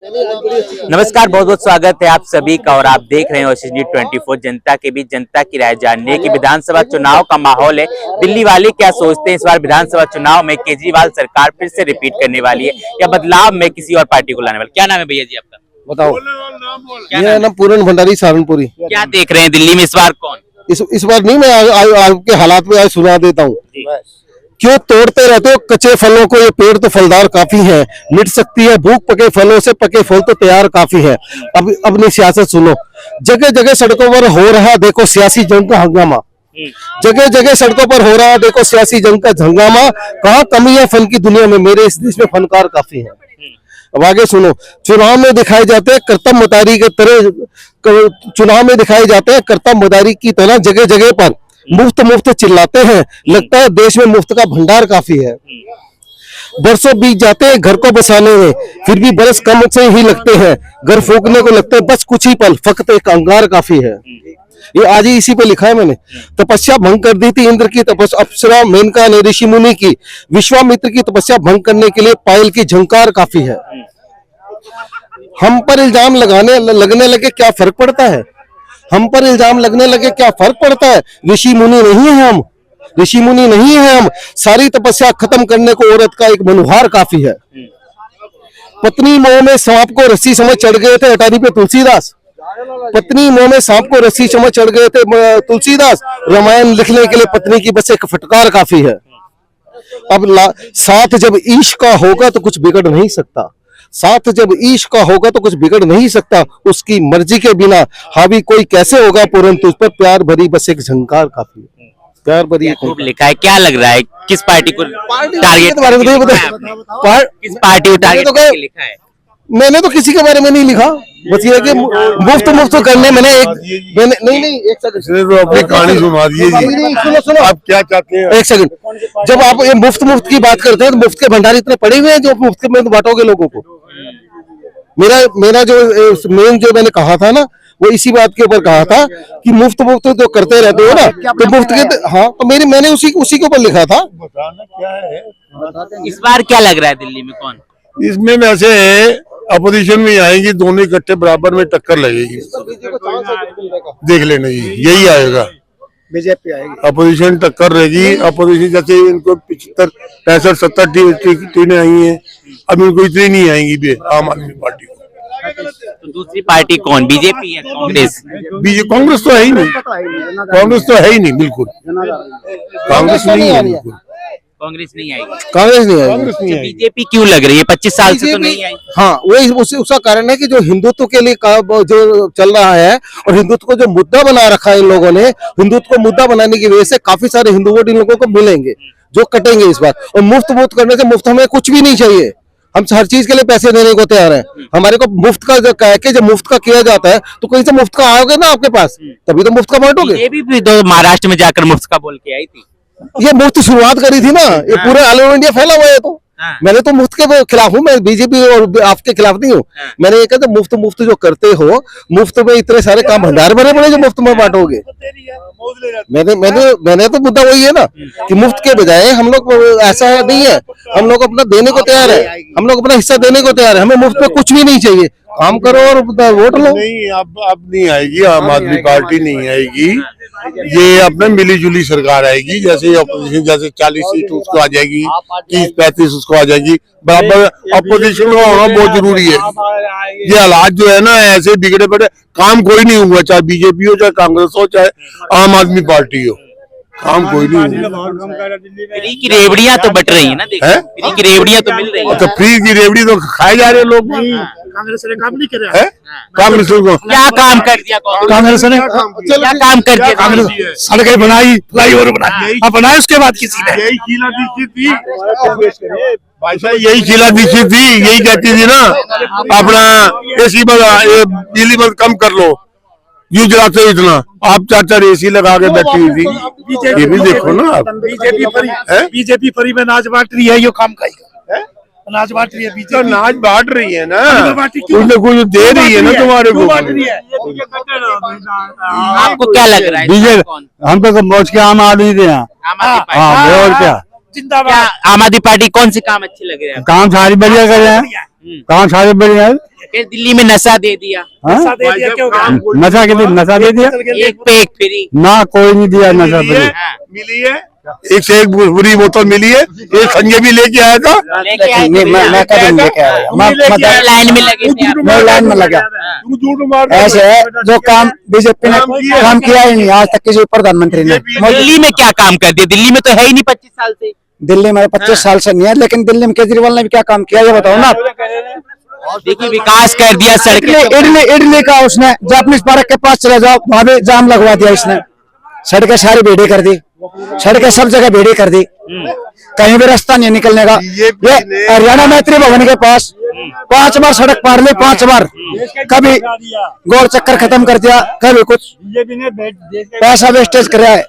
नमस्कार, बहुत बहुत स्वागत है आप सभी का और आप देख रहे हैं ओएसएस न्यूज़ 24। जनता के बीच जनता की राय जानने की विधानसभा चुनाव का माहौल है। दिल्ली वाले क्या सोचते हैं इस बार विधानसभा चुनाव में केजरीवाल सरकार फिर से रिपीट करने वाली है या बदलाव में किसी और पार्टी को लाने वाली? क्या नाम है भैया जी आपका? बताओ। मेरा नाम पूरन भंडारी सहारनपुरी। क्या देख रहे हैं दिल्ली में इस बार कौन? इस बार नहीं, मैं आपके हालात में आज सुना देता हूँ। क्यों तोड़ते रहते हो कच्चे फलों को, ये पेड़ तो फलदार काफी है, मिट सकती है भूख, पके फलों से पके फल तो तैयार काफी है। अब अपनी सियासत सुनो। जगह जगह सड़कों पर हो रहा देखो सियासी जंग का हंगामा, जगह जगह सड़कों पर हो रहा देखो सियासी जंग का हंगामा। कहाँ कमी है फन की दुनिया में, मेरे इस देश में फनकार काफी है। अब आगे सुनो। चुनाव में दिखाए जाते हैं कर्तव्य मदारी के तरह, चुनाव में दिखाए जाते हैं कर्तव्य मदारी की तरह जगह जगह पर मुफ्त चिल्लाते हैं। लगता है देश में मुफ्त का भंडार काफी है। बरसों बीत जाते हैं घर को बसाने में, फिर भी बरस कम से ही लगते हैं। घर फूकने को लगते हैं बस कुछ ही पल, फकत एक अंगार काफी है। ये आज ही इसी पे लिखा है मैंने। तपस्या भंग कर दी थी इंद्र की तपस्या, अप्सरा मेनका ने ऋषि मुनि की। विश्वामित्र की तपस्या भंग करने के लिए पायल की झंकार काफी है। हम पर इल्जाम लगने लगे क्या फर्क पड़ता है? हम पर इल्जाम लगने लगे क्या फर्क पड़ता है? ऋषि मुनि नहीं है हम, ऋषि मुनि नहीं है हम। सारी तपस्या खत्म करने को औरत का एक मनुहार काफी है। पत्नी मोह में सांप को रस्सी समझ चढ़ गए थे अटारी पे तुलसीदास। पत्नी मोह में सांप को रस्सी समझ चढ़ गए थे तुलसीदास। रामायण लिखने के लिए पत्नी की बस एक फटकार काफी है। अब साथ जब इश्क का होगा तो कुछ बिगड़ नहीं सकता, साथ जब इश्क का होगा तो कुछ बिगड़ नहीं सकता। उसकी मर्जी के बिना हावी कोई कैसे होगा पूरन तुझ पर, प्यार भरी बस एक झंकार काफी है। प्यार भरी खूब लिखा है। क्या लग रहा है किस पार्टी को टारगेट के बारे में बताइए? किस पार्टी को टारगेट करके लिखा है? मैंने तो किसी के बारे में नहीं लिखा, बस ये कि मुफ्त करने मैंने नहीं एक सेकंड अपनी कहानी सुना दीजिए। सुनो आप क्या चाहते हैं? एक सेकंड। जब आप ये मुफ्त की बात करते हैं तो मुफ्त के भंडार इतने पड़े हुए हैं जो मुफ्त में बांटोगे लोगों को। मेरा जो मेन जो मैंने कहा था ना, वो इसी बात के ऊपर कहा था कि मुफ्त जो करते रहते हो ना, तो मुफ्त के, हाँ तो मैंने उसी के ऊपर लिखा था। बताना क्या है इस बार क्या लग रहा है दिल्ली में कौन? इसमें वैसे अपोजिशन में आएंगी, दोनों इकट्ठे बराबर में टक्कर लगेगी। देख लेना यही आएगा, बीजेपी आएगी, अपोजिशन टक्कर रहेगी। अपोजिशन जैसे इनको 75, 65, 70 टीमें आई हैं, अब इनको इतनी नहीं आएंगी आम आदमी पार्टी को। तो दूसरी पार्टी कौन? बीजेपी या कांग्रेस? कांग्रेस तो है ही नहीं, कांग्रेस तो है ही नहीं, बिल्कुल कांग्रेस नहीं है, बिल्कुल कांग्रेस नहीं आएगी। कांग्रेस नहीं आएगी। बीजेपी क्यों लग रही है? 25 साल से तो नहीं आई। हाँ, वही उसका कारण है कि जो हिंदुत्व के लिए जो चल रहा है और हिंदुत्व को जो मुद्दा बना रखा है इन लोगों ने, हिंदुत्व को मुद्दा बनाने की वजह से काफी सारे हिंदू वोट इन लोगों को मिलेंगे जो कटेंगे इस बार। और मुफ्त करने से, मुफ्त हमें कुछ भी नहीं चाहिए, हम हर चीज के लिए पैसे देने को तैयार हैं। हमारे को मुफ्त का जो कह के जब मुफ्त का किया जाता है तो कहीं से मुफ्त का आओगे ना आपके पास, तभी तो मुफ्त का बांटोगे। ये भी तो महाराष्ट्र में जाकर मुफ्त का बोल के आई थी। ये मुफ्त शुरुआत करी थी ना, ये पूरे ऑल ओवर इंडिया फैला हुआ है। तो मैंने तो मुफ्त के खिलाफ हूँ, मैं बीजेपी और आपके खिलाफ नहीं हूँ। मैंने ये कहा मुफ्त जो करते हो, मुफ्त में इतने सारे काम भंडार भरे पड़े जो मुफ्त में बांटोगे। मैंने तो मुद्दा वही है ना कि मुफ्त के बजाय हम लोग, ऐसा नहीं है, हम लोग अपना देने को तैयार है, हम लोग अपना हिस्सा देने को तैयार है। हमें मुफ्त में कुछ भी नहीं चाहिए, काम करो और वोट लो। नहीं, अब नहीं आएगी, आम आदमी पार्टी नहीं आएगी। ये अपने मिली जुली सरकार आएगी। जैसे अपोजिशन, जैसे 40 सीट उसको आ जाएगी, 30-35 उसको आ जाएगी, बराबर अपोजिशन का होना बहुत जरूरी है। ये हालात जो है ना ऐसे बिगड़े पड़े, काम कोई नहीं हुआ, चाहे बीजेपी हो, चाहे कांग्रेस हो, चाहे आम आदमी पार्टी हो, काम कोई नहीं हुआ। फ्री की रेवड़ियां तो बट रही है ना, देखिए फ्री की रेवड़ियां तो मिल रही है। तो फ्री की रेवड़ी तो खाए जा रहे लोग। कांग्रेस ने काम नहीं किया, कांग्रेस को क्या काम कर दिया कांग्रेस ने? क्या काम कर दिया कांग्रेस? सड़कें बनाई, फ्लाईओवर बनाए, उसके बाद किसी ने यही शीला दीक्षित थी भाई साहब, यही शीला दीक्षित थी, यही कहती थी ना अपना एसी बिजली बंद कम कर लो, यूं जलाते हो इतना। आप 4-4 एसी लगा के बैठी हुई थी, ये भी देखो ना आप। बीजेपी फरी में अनाज बांट रही है, यो काम का अनाज बांट रही है बीजेपी। तो अनाज बांट रही है ना, कुछ न कुछ दे रही है ना तुम्हारे को। आपको क्या लग रहा है? बीजेपी हम तो मौज के आम आदमी थे यहाँ। और क्या आम आदमी पार्टी कौन से काम अच्छे लग रहे हैं? काम सारी बढ़िया कर रहे हैं। कहाँ सारे बड़े हैं? फिर दिल्ली में नशा दे दिया, नशा के लिए नशा दे दिया एक पे एक फ्री। ना, कोई नहीं दिया नशा मिली है, फ्री। मिली है, एक से एक बुरी बोतल मिली है। एक संजय भी लेके आया था। लेके आए थे। मैं कभी नहीं लेके आया, मैं लाइन में लगे थे आप। मैं लाइन में लगा। तू झूठ मार ऐसे है जो काम बीजेपी ने काम किया ही नहीं आज तक किसी प्रधानमंत्री ने। दिल्ली में क्या काम कर दिया? दिल्ली में तो है ही नहीं 25 साल से। दिल्ली में 25 साल से नहीं है, लेकिन दिल्ली में केजरीवाल ने भी क्या काम किया ये बताओ ना। देखिए विकास कर दिया, सड़कें इडली का उसने जापानीज पार्क के पास चले जाओ, वहां भी जाम लगवा दिया इसने। सड़कें सारी बेड़ी कर दी, सड़कें सब जगह बेड़ी कर दी, कहीं भी रास्ता नहीं निकलने का। ये हरियाणा मैत्री भवन के पास 5 बार सड़क पार ली, 5 बार, कभी गोल चक्कर खत्म कर दिया, कभी कुछ पैसा वेस्टेज कर रहा है।